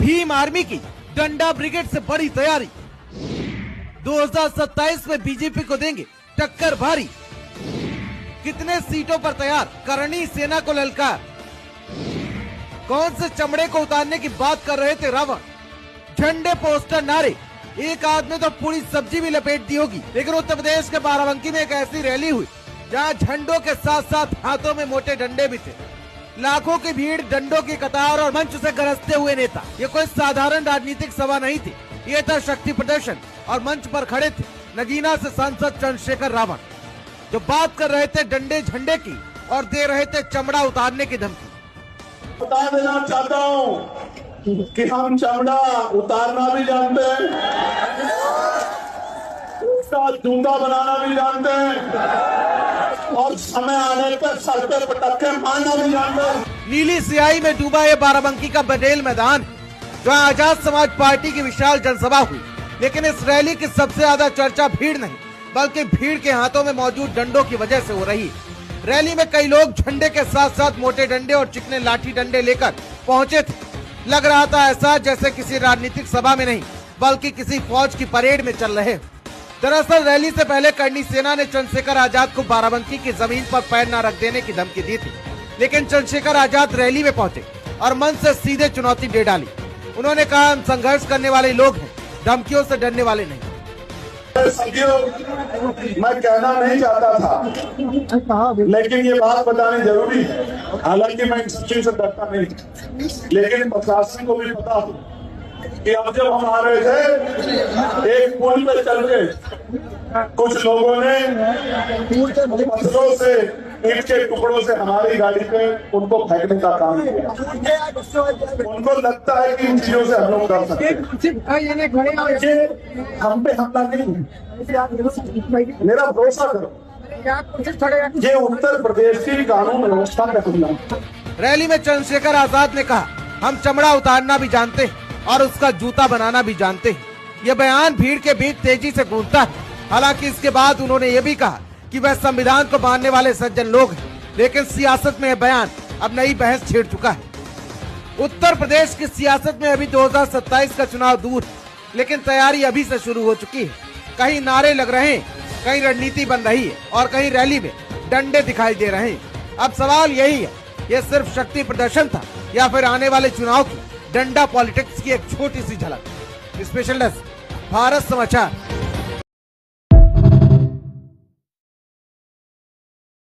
Bhim army की डंडा brigade से बड़ी तैयारी। 2027 में बीजेपी को देंगे टक्कर भारी। कितने सीटों पर तैयार करनी सेना को ललकार। कौन से चमड़े को उतारने की बात कर रहे थे रावण। झंडे पोस्टर नारे, एक आदमी तो पूरी सब्जी भी लपेट दी होगी। लेकिन उत्तर प्रदेश के बाराबंकी में एक ऐसी रैली हुई जहां झंडों के साथ साथ हाथों में मोटे डंडे भी थे। लाखों की भीड़, डंडों की कतार और मंच से गरजते हुए नेता। ये कोई साधारण राजनीतिक सभा नहीं थी, ये था शक्ति प्रदर्शन। और मंच पर खड़े थे नगीना से सांसद चंद्रशेखर रावण, जो बात कर रहे थे डंडे झंडे की और दे रहे थे चमड़ा उतारने की धमकी। बता देना चाहता हूँ कि हम चमड़ा उतारना भी जानते हैं, उसका जूता बनाना भी जानते हैं और समय आने पर सर पे पटक्के मारना भी जानते हैं। नीली स्याही में डूबा ये बाराबंकी का बडेल मैदान, जहां आजाद समाज पार्टी की विशाल जनसभा हुई। लेकिन इस रैली की सबसे ज्यादा चर्चा भीड़ नहीं, बल्कि भीड़ के हाथों में मौजूद डंडों की वजह से हो रही। रैली में कई लोग झंडे के साथ साथ मोटे डंडे और चिकने लाठी डंडे लेकर पहुंचे थे। लग रहा था ऐसा जैसे किसी राजनीतिक सभा में नहीं, बल्कि किसी फौज की परेड में चल रहे। दरअसल रैली से पहले करनी सेना ने चंद्रशेखर आजाद को बाराबंकी की जमीन पर पैर न रख देने की धमकी दी थी। लेकिन चंद्रशेखर आजाद रैली में पहुंचे और मन से सीधे चुनौती दे डाली। उन्होंने कहा, हम संघर्ष करने वाले लोग हैं, धमकियों से डरने वाले नहीं। मैं कहना नहीं चाहता था, लेकिन ये बात बतानी जरूरी है। हालांकि मैं इस चीज से डरता नहीं, लेकिन प्रशासन को भी पता हो कि अब जब हम आ रहे थे एक पुल पे चल के कुछ लोगों ने पत्थरों से, ईंट के टुकड़ों से हमारी गाड़ी पे उनको फेंकने का काम किया। उनको लगता है कि इन चीजों से हम लोग कर सकते हैं। हम पे हमला नहीं, मेरा भरोसा करो, ये उत्तर प्रदेश की कानून व्यवस्था का खुलासा। रैली में चंद्रशेखर आजाद ने कहा, हम चमड़ा उतारना भी जानते हैं और उसका जूता बनाना भी जानते हैं। ये बयान भीड़ के बीच तेजी से गूंजता है। हालांकि इसके बाद उन्होंने ये भी कहा कि वह संविधान को मानने वाले सज्जन लोग हैं, लेकिन सियासत में यह बयान अब नई बहस छेड़ चुका है। उत्तर प्रदेश की सियासत में अभी 2027 का चुनाव दूर है, लेकिन तैयारी अभी से शुरू हो चुकी है। कहीं नारे लग रहे हैं, कहीं रणनीति बन रही है और कहीं रैली में डंडे दिखाई दे रहे हैं। अब सवाल यही है, यह सिर्फ शक्ति प्रदर्शन था या फिर आने वाले चुनाव की डंडा पॉलिटिक्स की एक छोटी सी झलक। स्पेशल डेस्क, भारत समाचार।